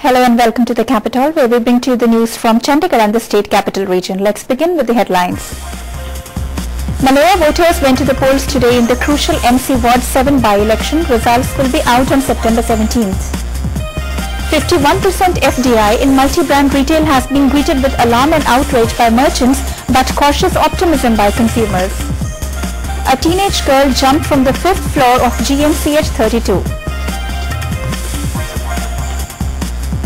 Hello and welcome to the capital, where we bring to you the news from Chandigarh and the state capital region. Let's begin with the headlines. Malaya voters went to the polls today in the crucial MC Ward 7 by-election. Results will be out on September 17th. 51% FDI in multi-brand retail has been greeted with alarm and outrage by merchants, but cautious optimism by consumers. A teenage girl jumped from the 5th floor of Sept 32.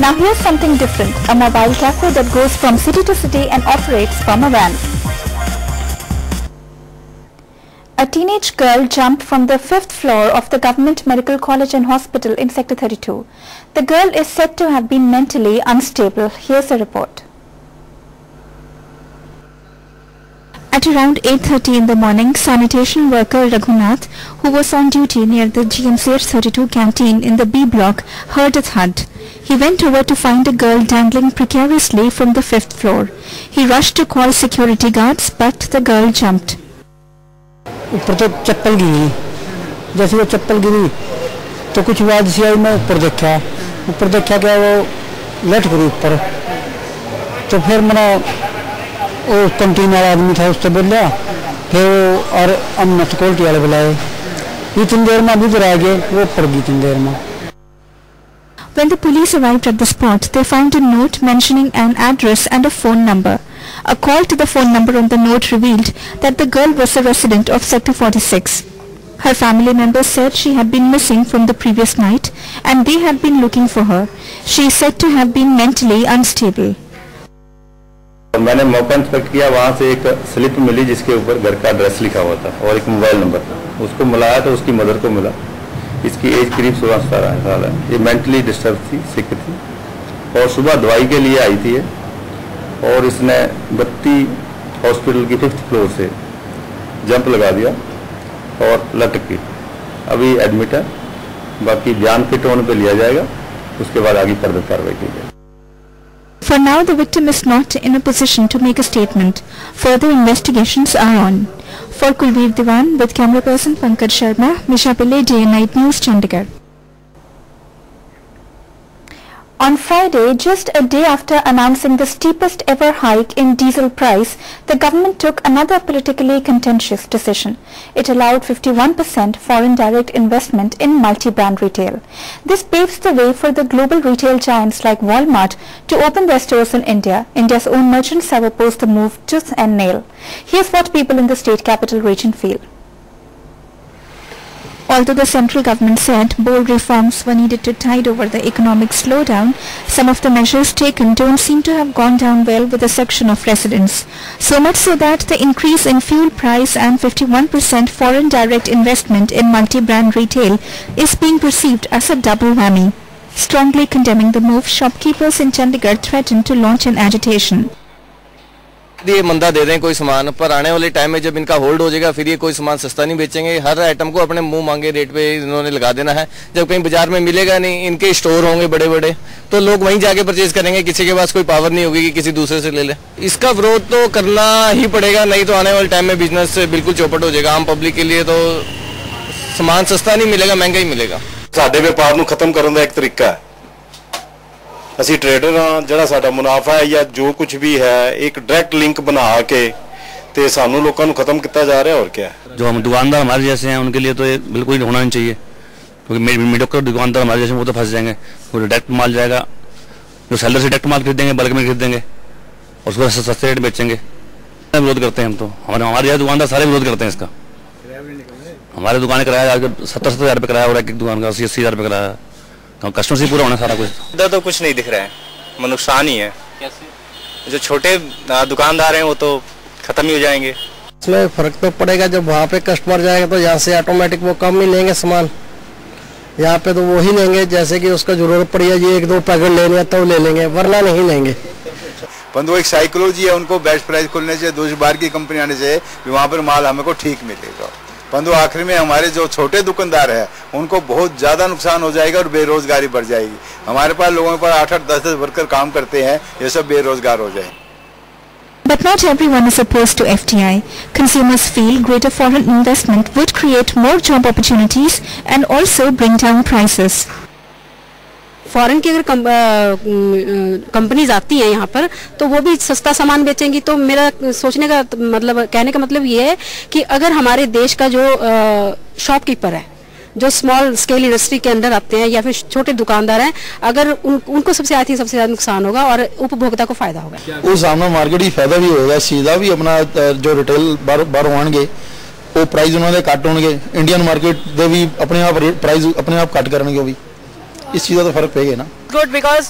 Now here's something different, a mobile cafe that goes from city to city and operates from a van. A teenage girl jumped from the 5th floor of the Government Medical College and Hospital in Sector 32. The girl is said to have been mentally unstable. Here's a report. At around 8:30 in the morning, sanitation worker Raghunath, who was on duty near the Sept 32 canteen in the B block, heard a thud. He went over to find a girl dangling precariously from the 5th floor. He rushed to call security guards, but the girl jumped. ऊपर तो चप्पल गिरी, जैसे वो चप्पल गिरी तो कुछ आवाज सी आई। मैं ऊपर देखा क्या वो लटक गई ऊपर। तो फिर मैंने वो कंटीन वाला आदमी था, उससे बोला, फिर वो और हमने सिक्योरिटी वाले बुलाए। इतनी देर में अभी आ गए, वो ऊपर गई इतनी देर में। When the police arrived at the spot, they found a note mentioning an address and a phone number. A call to the phone number on the note revealed that the girl was a resident of Sector 46. Her family members said she had been missing from the previous night and they had been looking for her. She is said to have been mentally unstable. मैंने मौका inspect किया, वहाँ से एक slip मिली जिसके ऊपर घर का एड्रेस लिखा हुआ था और एक मोबाइल नंबर था। उसको मिलाया तो उसकी मदर को मिला। इसकी एज करीब 16-17 साल है। ये मेंटली डिस्टर्ब थी, सिक थी और सुबह दवाई के लिए आई थी और इसने बत्ती हॉस्पिटल की 5th फ्लोर से जंप लगा दिया और लटक गई। अभी एडमिट है, बाकी जान फिट होने पे लिया जाएगा, उसके बाद आगे फर्दर कार्रवाई की जाएगी। For now, the victim is not in a position to make a statement. Further investigations are on. For Kulveer Diwan, with camera person Pankaj Sharma, Misha Pillai, Day and Night News, Chandigarh. On Friday, just a day after announcing the steepest ever hike in diesel price, the government took another politically contentious decision. It allowed 51% foreign direct investment in multi-brand retail. This paves the way for the global retail giants like Walmart to open their stores in India. India's own merchants have opposed the move tooth and nail. Here's what people in the state capital region feel. Although the central government said bold reforms were needed to tide over the economic slowdown, some of the measures taken don't seem to have gone down well with a section of residents. So much so that the increase in fuel price and 51% foreign direct investment in multi-brand retail is being perceived as a double whammy. Strongly condemning the move, shopkeepers in Chandigarh threatened to launch an agitation. ये मंदा दे दें कोई सामान, पर आने वाले time में जब इनका होल्ड हो जाएगा फिर ये कोई सामान सस्ता नहीं बेचेंगे। हर आइटम को अपने मुंह मांगे रेट पे इन्होंने लगा देना है। जब कहीं बाजार में मिलेगा नहीं, इनके स्टोर होंगे बड़े बड़े, तो लोग वहीं जाके परचेज करेंगे। किसी के पास कोई पावर नहीं होगी कि किसी दूसरे से ले ले। इसका विरोध तो करना ही पड़ेगा, नहीं तो आने वाले टाइम में बिजनेस बिल्कुल चौपट हो जाएगा। आम पब्लिक के लिए तो सामान सस्ता नहीं मिलेगा, महंगा ही मिलेगा। साडे व्यापार ਨੂੰ खत्म करने का एक तरीका है। ਅਸੀਂ ट्रेडर हाँ, ਜਿਹੜਾ ਸਾਡਾ ਮੁਨਾਫਾ ਹੈ ਜਾਂ जो कुछ भी है एक डायरेक्ट लिंक बना के ते सानू लोगों को खत्म किया जा रहा है। और क्या है, जो हम दुकानदार हमारे जैसे हैं उनके लिए तो ये बिल्कुल होना नहीं चाहिए, क्योंकि मीडियोकर दुकानदार हमारे जैसे वो तो फंस जाएंगे। वो डायरेक्ट माल जाएगा, जो सेलर से डायरेक्ट माल खरीदेंगे, बल्क में खरीदेंगे और उसको सस्ते रेट बेचेंगे। विरोध करते हैं हम तो, हमारे जैसे दुकानदार सारे विरोध करते हैं इसका। हमारे दुकान किराया 70-70 हज़ार रुपये किराया हो रहा है, एक दुकान का 80-80 हज़ार रुपये किराया। कस्टमर से पूरा होना सारा कुछ। इधर तो कुछ नहीं दिख रहा है, नुकसान ही है। कैसे? जो छोटे दुकानदार हैं वो तो खत्म ही हो जाएंगे। इसमें फर्क तो पड़ेगा, जब वहाँ पे कस्टमर जाएगा तो यहाँ से ऑटोमेटिक वो कम ही लेंगे सामान। यहाँ पे तो वो ही लेंगे जैसे कि उसका जरूरत पड़ी है, ये 1-2 पैकेट लेने तो ले लेंगे, वरना नहीं लेंगे। परंतु एक साइकोलॉजी है, उनको बेस्ट प्राइस खोलने से, दूसरी बार की कंपनी आने से वहाँ पर माल हमें को ठीक मिलेगा। परंतु आखिर में हमारे जो छोटे दुकानदार है उनको बहुत ज्यादा नुकसान हो जाएगा और बेरोजगारी बढ़ जाएगी। हमारे पास लोगों पर 8-10 वर्कर काम करते हैं, ये सब बेरोजगार हो जाएंगे। But not everyone is opposed to FDI. Consumers feel greater foreign investment would create more job opportunities and also bring down prices. Foreign की अगर कंपनीज आती हैं यहाँ पर तो वो भी सस्ता सामान बेचेंगी। तो मेरा सोचने का मतलब, कहने का मतलब ये है कि अगर हमारे देश का जो शॉपकीपर है, जो स्मॉल स्केल इंडस्ट्री के अंदर आते हैं या फिर छोटे दुकानदार हैं, अगर उनको सबसे ज्यादा नुकसान होगा और उपभोक्ता को फायदा होगा। उस सामने मार्केट ही फायदा भी होगा, सीधा भी अपना जो रिटेल बाहर आएंगे वो प्राइस उन्होंने घट होंगे, इंडियन मार्केट दे भी अपने आप प्राइस अपने आप घट करेंगे, भी इस चीज़ का तो फर्क पेगा ना। Good, because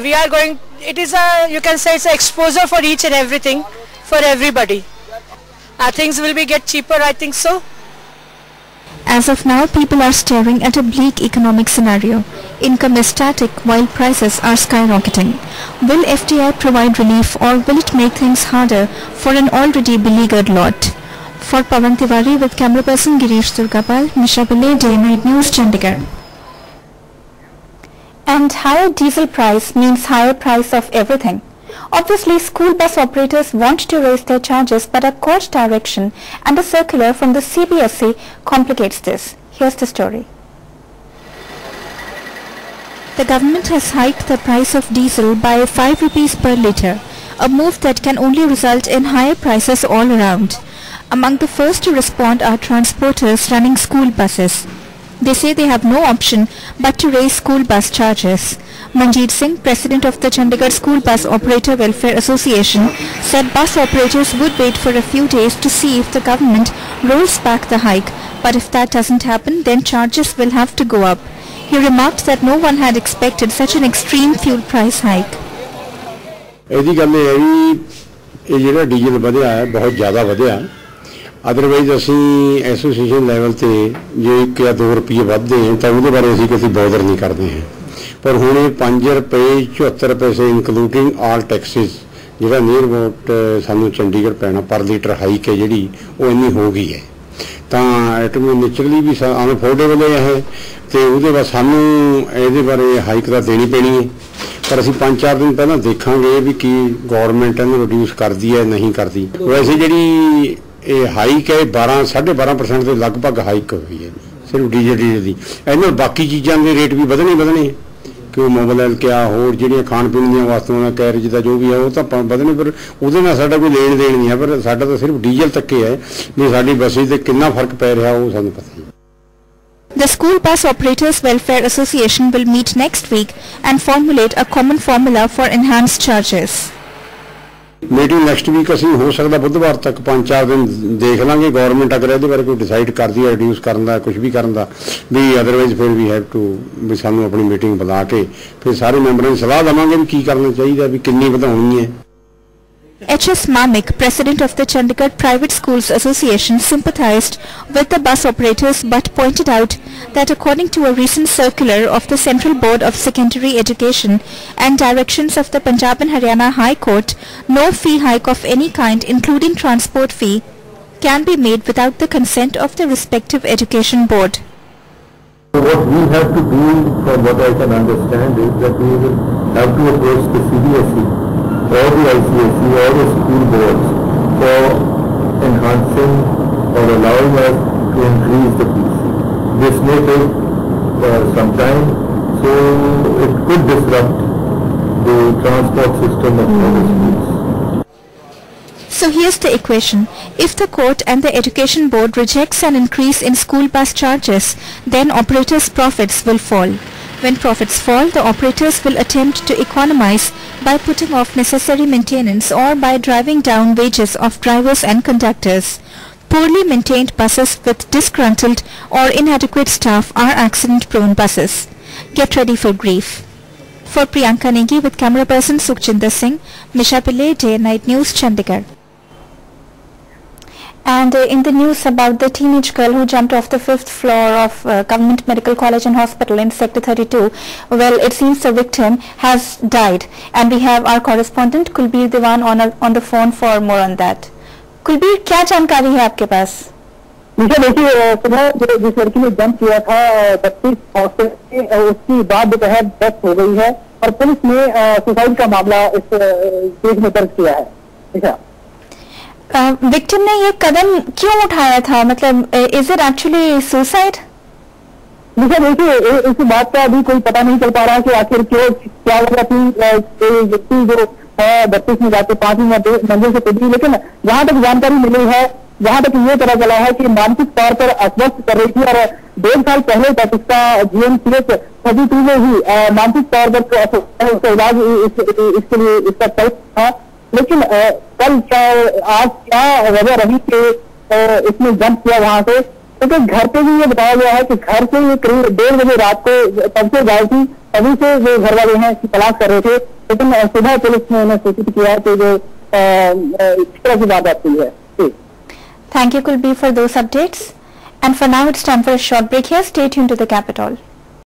we are going, it is a, you can say it's exposure for each and everything for everybody. Things will be get cheaper, I think so. As of now, people are staring at a bleak economic scenario. Income is static while prices are skyrocketing. Will FDI provide relief or will it make things harder for an already beleaguered lot? For Pawan Tiwari with camera person Girish Durgapal, Nisha Pillai, Day Night News, Chandigarh. And higher diesel price means higher price of everything. Obviously, school bus operators want to raise their charges, but a court direction and a circular from the CBSE complicates this. Here's the story. The government has hiked the price of diesel by 5 rupees per litre, a move that can only result in higher prices all around. Among the first to respond are transporters running school buses. They say they have no option but to raise school bus charges. Manjeet Singh, president of the Chandigarh School Bus Operator Welfare Association, said bus operators would wait for a few days to see if the government rolls back the hike, but if that doesn't happen, then charges will have to go up. He remarked that no one had expected such an extreme fuel price hike. ਇਹਦੀ ਗੱਲ ਇਹ ਹੈ ਵੀ ਇਹ ਜਿਹੜਾ diesel ਵਧਿਆ ਹੈ ਬਹੁਤ ਜ਼ਿਆਦਾ ਵਧਿਆ। ਅਦਰਵਾਈਜ਼ ਅਸੀਂ ਐਸੋਸੀਏਸ਼ਨ ਲੈਵਲ ਤੇ ਜੇ 1 ਜਾਂ 2 ਰੁਪਏ ਵੱਧਦੇ हैं ਤਾਂ ਉਹਦੇ ਬਾਰੇ ਅਸੀਂ ਕਿਸੇ ਬੋਦਰ ਨਹੀਂ ਕਰਦੇ हैं, पर ਹੁਣ ਇਹ 5 ਰੁਪਏ 74 ਪੈਸੇ ਇਨਕਲੂਡਿੰਗ ਆਲ ਟੈਕਸਿਸ ਜਿਹੜਾ ਨੀਅਰ ਅਬਾਊਟ ਸਾਨੂੰ ਚੰਡੀਗੜ੍ਹ ਪੈਣਾ ਪਰ ਲੀਟਰ ਹਾਈਕ ਹੈ ਜਿਹੜੀ ਉਹ ਇੰਨੀ ਹੋ ਗਈ ਹੈ, ਤਾਂ ਐਟਮੀ ਨੇਚਰਲੀ ਵੀ ਅਨਅਫੋਰਡੇਬਲ ਹੈ ਤੇ ਉਹਦੇ ਬਾਅਦ ਸਾਨੂੰ ਇਹਦੇ ਬਾਰੇ ਹਾਈਕ ਤਾਂ ਦੇਣੀ ਪੈਣੀ ਹੈ। पर ਅਸੀਂ 5-4 दिन ਪਹਿਲਾਂ ਦੇਖਾਂਗੇ ਵੀ ਕੀ ਗਵਰਨਮੈਂਟ ਇਹਨੂੰ ਰਿਡਿਊਸ ਕਰਦੀ ਹੈ ਨਹੀਂ ਕਰਦੀ। ਵੈਸੇ ਜਿਹੜੀ ਇਹ ਹਾਈਕ ਹੈ 12-12.5% ਦੇ ਲਗਭਗ ਹਾਈਕ ਹੋਈ ਹੈ ਸਿਰਫ ਡੀਜ਼ਲ ਦੀ। ਇਹਨਾਂ ਬਾਕੀ ਚੀਜ਼ਾਂ ਦੇ ਰੇਟ ਵੀ ਵਧਣੇ ਕਿ ਮੋਬਾਈਲ ਕਿਆ ਹੋਰ ਜਿਹੜੀਆਂ ਖਾਣ ਪੀਣ ਦੀਆਂ ਵਸਤੂਆਂ ਦਾ ਕੈਰੇਜ ਦਾ ਜੋ ਵੀ ਹੈ ਉਹ ਤਾਂ ਵਧਣੇ, ਪਰ ਉਹਦੇ ਨਾਲ ਸਾਡਾ ਕੋਈ ਲੈਣ ਦੇਣ ਨਹੀਂ ਹੈ, ਪਰ ਸਾਡਾ ਤਾਂ ਸਿਰਫ ਡੀਜ਼ਲ ਤੱਕ ਹੀ ਹੈ ਵੀ ਸਾਡੀ ਬੱਸਿਸ ਤੇ ਕਿੰਨਾ ਫਰਕ ਪੈ ਰਿਹਾ ਉਹ ਸਾਨੂੰ ਪਤਾ ਹੀ। The School Bus Operators Welfare Association will meet next week and formulate a common formula for enhanced charges. Meeting next week ਅਸੀਂ ਹੋ ਸਕਦਾ ਬੁੱਧਵਾਰ ਤੱਕ 5-4 ਦਿਨ ਦੇਖ ਲਾਂਗੇ। ਗਵਰਨਮੈਂਟ ਅਗਰ ਇਹਦੇ ਬਾਰੇ ਕੋਈ ਡਿਸਾਈਡ ਕਰਦੀ ਹੈ ਰਿਡਿਊਸ ਕਰਨ ਦਾ ਕੁਝ ਵੀ ਕਰਨ ਦਾ ਵੀ, ਅਦਰਵਾਈਜ਼ ਫਿਰ ਵੀ ਹੈਵ ਟੂ ਵੀ ਸਾਨੂੰ ਆਪਣੀ ਮੀਟਿੰਗ ਬੁਲਾ ਕੇ ਫਿਰ ਸਾਰੇ ਮੈਂਬਰਾਂ ਨੂੰ ਸਲਾਹ ਦੇਵਾਂਗੇ ਵੀ ਕੀ ਕਰਨਾ ਚਾਹੀਦਾ, ਵੀ ਕਿੰਨੀ ਵਧਾਉਣੀ ਹੈ। H.S. Mamik, president of the Chandigarh Private Schools Association, sympathized with the bus operators but pointed out that according to a recent circular of the Central Board of Secondary Education and directions of the Punjab and Haryana High Court, no fee hike of any kind, including transport fee, can be made without the consent of the respective education board. What we have to do, from what I can understand, is that we will have to approach the CBSE or the ICSE or the school boards for enhancing or allowing us to increase the fees. This may take some time, so it could disrupt the transport system of the schools. So here's the equation. If the court and the education board rejects an increase in school bus charges, then operators' profits will fall. When profits fall, the operators will attempt to economize by putting off necessary maintenance or by driving down wages of drivers and conductors. Poorly maintained buses with disgruntled or inadequate staff are accident-prone buses. Get ready for grief. For Priyanka Negi with camera person Sukhjinder Singh, Nisha Pillai, Day Night News, Chandigarh. And in the news about the teenage girl who jumped off the 5th floor of Government Medical College and Hospital in Sector 32, well, it seems the victim has died. And we have our correspondent Kulbir Diwan on the phone for more on that. Kulbir, क्या जानकारी है आपके पास? मुझे देखिए सुबह जिस लड़की ने जंप किया था 32 हॉस्टल से, उसकी बाद दोपहर डेथ हो गई है और पुलिस ने सुसाइड का मामला इस केस में दर्ज किया है। ठीक है, विक्टिम ने ये कदम क्यों उठाया था, मतलब इज इट एक्चुअली सुसाइड? मुझे देखिए इस बात का अभी कोई पता नहीं चल पा रहा है कि आखिर क्यों क्या वजह थी व्यक्ति जो है 32 में जाके 5वीं मंजिल से कूदी, लेकिन जहां तक जानकारी मिली है, जहां तक ये पता चला है कि मानसिक तौर पर अस्वस्थ कर रही थी और 1.5 साल पहले तक इसका GMCH 32 में ही मानसिक तौर पर उसका इलाज इसके लिए इसका चल था। लेकिन कल आज क्या वजह रही कि इसने जंप किया वहां से, क्योंकि घर पे भी ये बताया गया है कि घर से ये करीब 1:30 बजे रात को तब से गायब थी, तभी से जो घर वाले हैं इसकी तलाश कर रहे थे, लेकिन सुबह पुलिस ने उन्हें सूचित किया कि जो इस तरह की बात आती है। Thank you, Kulbi, for those updates. And for now, it's time for a short break here. Stay tuned to the Capital.